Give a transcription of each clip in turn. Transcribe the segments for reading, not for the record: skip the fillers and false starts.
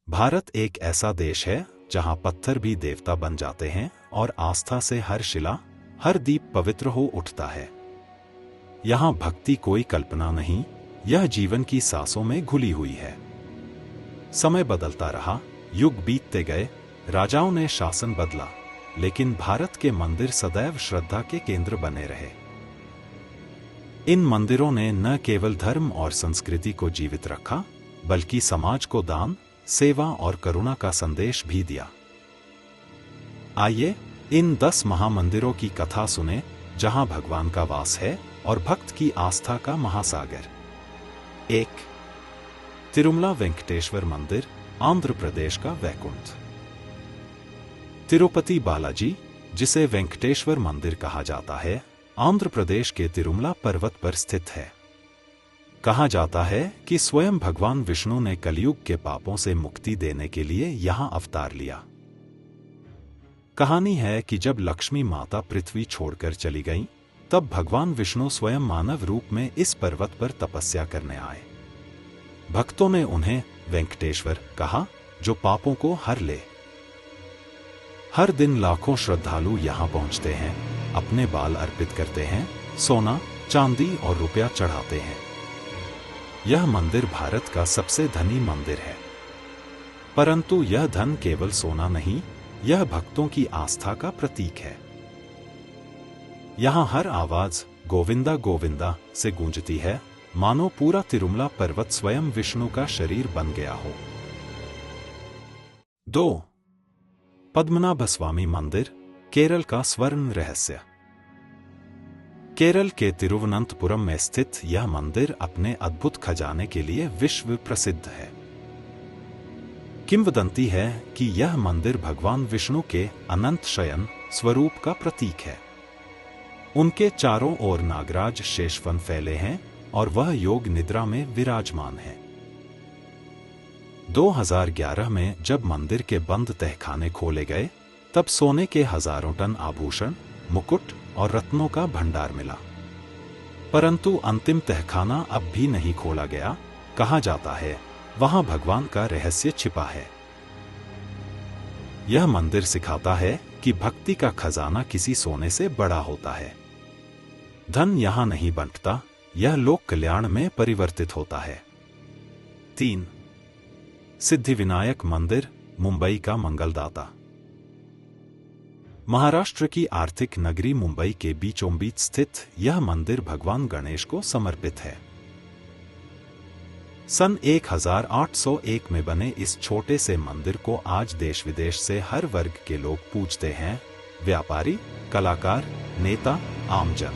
भारत एक ऐसा देश है जहां पत्थर भी देवता बन जाते हैं और आस्था से हर शिला, हर दीप पवित्र हो उठता है। यहां भक्ति कोई कल्पना नहीं, यह जीवन की सांसों में घुली हुई है। समय बदलता रहा, युग बीतते गए, राजाओं ने शासन बदला, लेकिन भारत के मंदिर सदैव श्रद्धा के केंद्र बने रहे। इन मंदिरों ने न केवल धर्म और संस्कृति को जीवित रखा, बल्कि समाज को दान, सेवा और करुणा का संदेश भी दिया। आइए इन 10 महामंदिरों की कथा सुने, जहां भगवान का वास है और भक्त की आस्था का महासागर। 1. तिरुमला वेंकटेश्वर मंदिर, आंध्र प्रदेश का वैकुंठ। तिरुपति बालाजी, जिसे वेंकटेश्वर मंदिर कहा जाता है, आंध्र प्रदेश के तिरुमला पर्वत पर स्थित है। कहा जाता है कि स्वयं भगवान विष्णु ने कलयुग के पापों से मुक्ति देने के लिए यहां अवतार लिया। कहानी है कि जब लक्ष्मी माता पृथ्वी छोड़कर चली गईं, तब भगवान विष्णु स्वयं मानव रूप में इस पर्वत पर तपस्या करने आए। भक्तों ने उन्हें वेंकटेश्वर कहा, जो पापों को हर ले। हर दिन लाखों श्रद्धालु यहां पहुंचते हैं, अपने बाल अर्पित करते हैं, सोना, चांदी और रुपया चढ़ाते हैं। यह मंदिर भारत का सबसे धनी मंदिर है। परंतु यह धन केवल सोना नहीं, यह भक्तों की आस्था का प्रतीक है। यहां हर आवाज गोविंदा गोविंदा से गूंजती है, मानो पूरा तिरुमला पर्वत स्वयं विष्णु का शरीर बन गया हो। 2. पद्मनाभस्वामी मंदिर, केरल का स्वर्ण रहस्य। केरल के तिरुवनंतपुरम में स्थित यह मंदिर अपने अद्भुत खजाने के लिए विश्व प्रसिद्ध है। किंवदंती है कि यह मंदिर भगवान विष्णु के अनंत शयन स्वरूप का प्रतीक है। उनके चारों ओर नागराज शेषवन फैले हैं और वह योग निद्रा में विराजमान है। 2011 में जब मंदिर के बंद तहखाने खोले गए, तब सोने के हजारों टन आभूषण, मुकुट और रत्नों का भंडार मिला। परंतु अंतिम तहखाना अब भी नहीं खोला गया। कहा जाता है वहां भगवान का रहस्य छिपा है। यह मंदिर सिखाता है कि भक्ति का खजाना किसी सोने से बड़ा होता है। धन यहां नहीं बंटता, यह लोक कल्याण में परिवर्तित होता है। 3. सिद्धिविनायक मंदिर, मुंबई का मंगलदाता। महाराष्ट्र की आर्थिक नगरी मुंबई के बीचों बीच स्थित यह मंदिर भगवान गणेश को समर्पित है। सन 1801 में बने इस छोटे से मंदिर को आज देश विदेश से हर वर्ग के लोग पूजते हैं, व्यापारी, कलाकार, नेता, आमजन।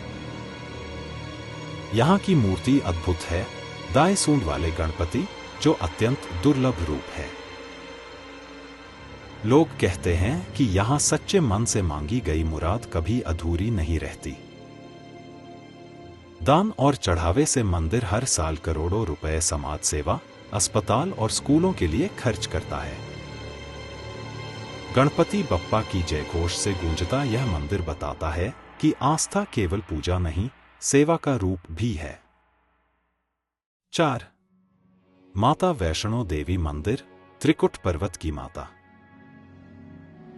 यहाँ की मूर्ति अद्भुत है, दाएं सूंड वाले गणपति, जो अत्यंत दुर्लभ रूप है। लोग कहते हैं कि यहां सच्चे मन से मांगी गई मुराद कभी अधूरी नहीं रहती। दान और चढ़ावे से मंदिर हर साल करोड़ों रुपए समाज सेवा, अस्पताल और स्कूलों के लिए खर्च करता है। गणपति बप्पा की जय घोष से गूंजता यह मंदिर बताता है कि आस्था केवल पूजा नहीं, सेवा का रूप भी है। 4. माता वैष्णो देवी मंदिर, त्रिकुट पर्वत की माता।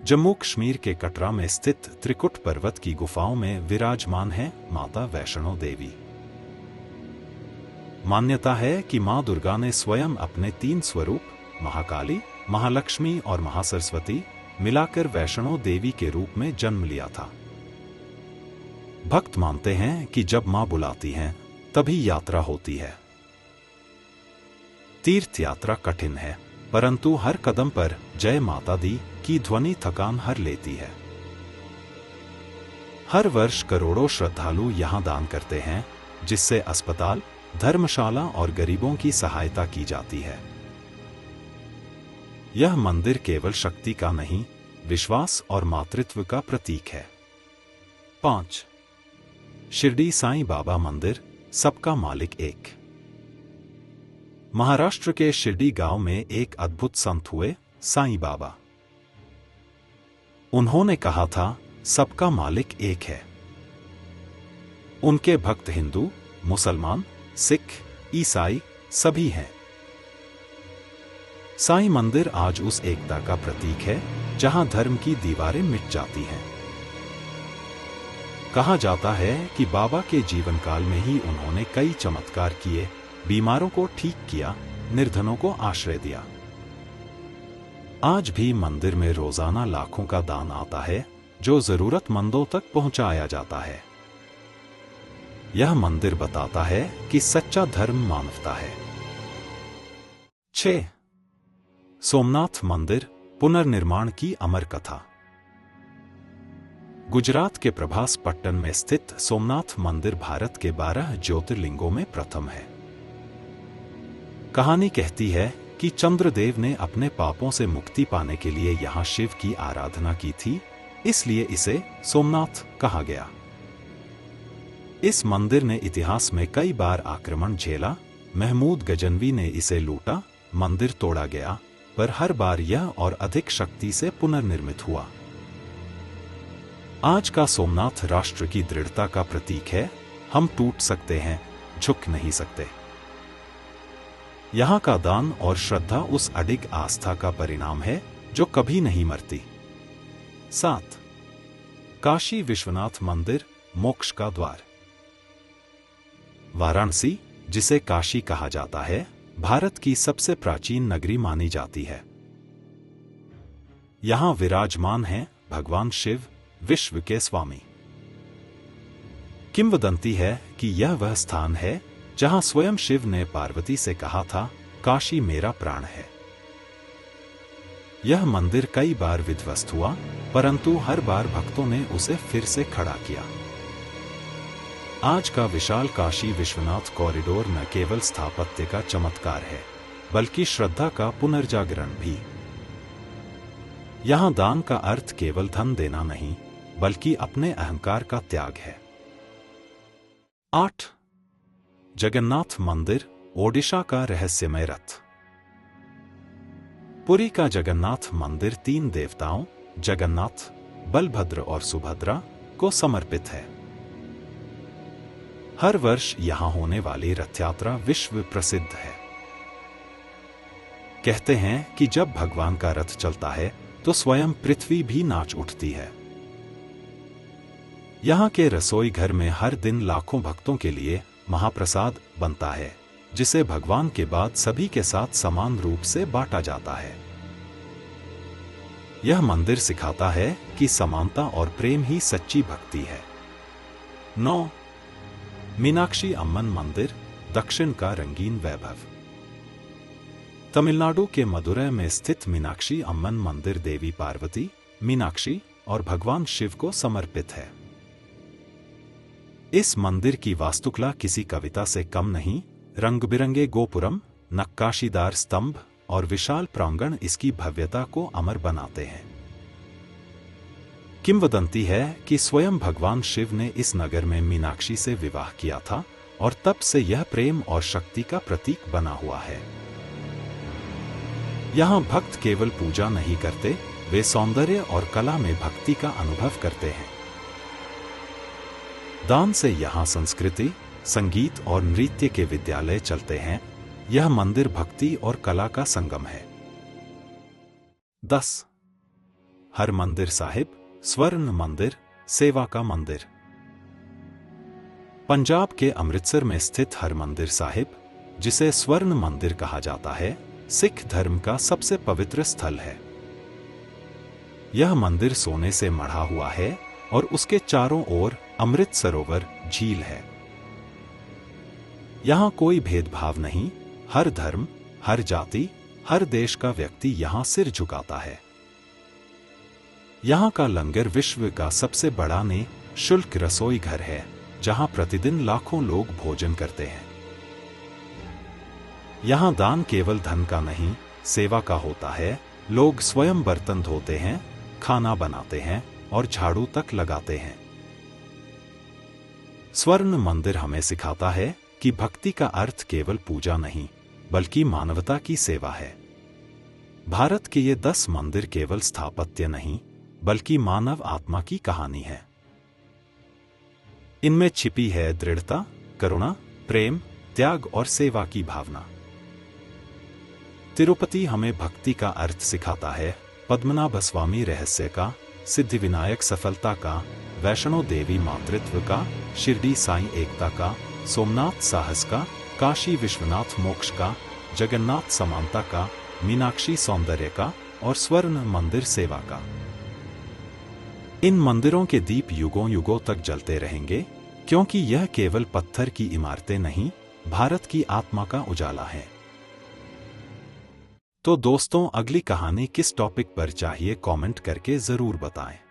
जम्मू कश्मीर के कटरा में स्थित त्रिकुट पर्वत की गुफाओं में विराजमान है माता वैष्णो देवी। मान्यता है कि मां दुर्गा ने स्वयं अपने 3 स्वरूप, महाकाली, महालक्ष्मी और महासरस्वती, मिलाकर वैष्णो देवी के रूप में जन्म लिया था। भक्त मानते हैं कि जब मां बुलाती हैं, तभी यात्रा होती है। तीर्थ यात्रा कठिन है, परंतु हर कदम पर जय माता दी की ध्वनि थकान हर लेती है। हर वर्ष करोड़ों श्रद्धालु यहां दान करते हैं, जिससे अस्पताल, धर्मशाला और गरीबों की सहायता की जाती है। यह मंदिर केवल शक्ति का नहीं, विश्वास और मातृत्व का प्रतीक है। 5. शिरडी साईं बाबा मंदिर, सबका मालिक एक। महाराष्ट्र के शिरडी गांव में एक अद्भुत संत हुए, साईं बाबा। उन्होंने कहा था, सबका मालिक एक है। उनके भक्त हिंदू, मुसलमान, सिख, ईसाई सभी हैं। साईं मंदिर आज उस एकता का प्रतीक है जहां धर्म की दीवारें मिट जाती हैं। कहा जाता है कि बाबा के जीवन काल में ही उन्होंने कई चमत्कार किए, बीमारों को ठीक किया, निर्धनों को आश्रय दिया। आज भी मंदिर में रोजाना लाखों का दान आता है जो जरूरतमंदों तक पहुंचाया जाता है। यह मंदिर बताता है कि सच्चा धर्म मानवता है। 6. सोमनाथ मंदिर पुनर्निर्माण की अमर कथा। गुजरात के प्रभास पट्टन में स्थित सोमनाथ मंदिर भारत के 12 ज्योतिर्लिंगों में प्रथम है। कहानी कहती है कि चंद्रदेव ने अपने पापों से मुक्ति पाने के लिए यहां शिव की आराधना की थी, इसलिए इसे सोमनाथ कहा गया। इस मंदिर ने इतिहास में कई बार आक्रमण झेला। महमूद गजनवी ने इसे लूटा, मंदिर तोड़ा गया, पर हर बार यह और अधिक शक्ति से पुनर्निर्मित हुआ। आज का सोमनाथ राष्ट्र की दृढ़ता का प्रतीक है। हम टूट सकते हैं, झुक नहीं सकते। यहाँ का दान और श्रद्धा उस अडिग आस्था का परिणाम है जो कभी नहीं मरती। 7. काशी विश्वनाथ मंदिर मोक्ष का द्वार। वाराणसी, जिसे काशी कहा जाता है, भारत की सबसे प्राचीन नगरी मानी जाती है। यहां विराजमान हैं भगवान शिव, विश्व के स्वामी। किंवदंती है कि यह वह स्थान है जहां स्वयं शिव ने पार्वती से कहा था, काशी मेरा प्राण है। यह मंदिर कई बार विध्वस्त हुआ, परंतु हर बार भक्तों ने उसे फिर से खड़ा किया। आज का विशाल काशी विश्वनाथ कॉरिडोर न केवल स्थापत्य का चमत्कार है, बल्कि श्रद्धा का पुनर्जागरण भी। यहां दान का अर्थ केवल धन देना नहीं, बल्कि अपने अहंकार का त्याग है। 8. जगन्नाथ मंदिर ओडिशा का रहस्यमय रथ। पुरी का जगन्नाथ मंदिर 3 देवताओं जगन्नाथ, बलभद्र और सुभद्रा को समर्पित है। हर वर्ष यहां होने वाली रथ यात्रा विश्व प्रसिद्ध है। कहते हैं कि जब भगवान का रथ चलता है तो स्वयं पृथ्वी भी नाच उठती है। यहाँ के रसोई घर में हर दिन लाखों भक्तों के लिए महाप्रसाद बनता है, जिसे भगवान के बाद सभी के साथ समान रूप से बांटा जाता है। यह मंदिर सिखाता है कि समानता और प्रेम ही सच्ची भक्ति है। 9. मीनाक्षी अम्मन मंदिर दक्षिण का रंगीन वैभव। तमिलनाडु के मदुरै में स्थित मीनाक्षी अम्मन मंदिर देवी पार्वती, मीनाक्षी और भगवान शिव को समर्पित है। इस मंदिर की वास्तुकला किसी कविता से कम नहीं। रंग बिरंगे गोपुरम, नक्काशीदार स्तंभ और विशाल प्रांगण इसकी भव्यता को अमर बनाते हैं। किंवदंती है कि स्वयं भगवान शिव ने इस नगर में मीनाक्षी से विवाह किया था और तब से यह प्रेम और शक्ति का प्रतीक बना हुआ है। यहाँ भक्त केवल पूजा नहीं करते, वे सौंदर्य और कला में भक्ति का अनुभव करते हैं। दान से यहाँ संस्कृति, संगीत और नृत्य के विद्यालय चलते हैं। यह मंदिर भक्ति और कला का संगम है। 10. हरमंदिर साहिब स्वर्ण मंदिर सेवा का मंदिर। पंजाब के अमृतसर में स्थित हरमंदिर साहिब, जिसे स्वर्ण मंदिर कहा जाता है, सिख धर्म का सबसे पवित्र स्थल है। यह मंदिर सोने से मढ़ा हुआ है और उसके चारों ओर अमृत सरोवर झील है। यहां कोई भेदभाव नहीं, हर धर्म, हर जाति, हर देश का व्यक्ति यहां सिर झुकाता है। यहां का लंगर विश्व का सबसे बड़ा निःशुल्क रसोई घर है, जहां प्रतिदिन लाखों लोग भोजन करते हैं। यहां दान केवल धन का नहीं, सेवा का होता है। लोग स्वयं बर्तन धोते हैं, खाना बनाते हैं और झाड़ू तक लगाते हैं। स्वर्ण मंदिर हमें सिखाता है कि भक्ति का अर्थ केवल पूजा नहीं, बल्कि मानवता की सेवा है। भारत के ये 10 मंदिर केवल स्थापत्य नहीं, बल्कि मानव आत्मा की कहानी है। इनमें छिपी है दृढ़ता, करुणा, प्रेम, त्याग और सेवा की भावना। तिरुपति हमें भक्ति का अर्थ सिखाता है, पद्मनाभ स्वामी रहस्य का, सिद्धिविनायक सफलता का, वैष्णो देवी मातृत्व का, शिरडी साईं एकता का, सोमनाथ साहस का, काशी विश्वनाथ मोक्ष का, जगन्नाथ समानता का, मीनाक्षी सौंदर्य का और स्वर्ण मंदिर सेवा का। इन मंदिरों के दीप युगों युगों तक जलते रहेंगे, क्योंकि यह केवल पत्थर की इमारतें नहीं, भारत की आत्मा का उजाला है। तो दोस्तों, अगली कहानी किस टॉपिक पर चाहिए कमेंट करके जरूर बताएं।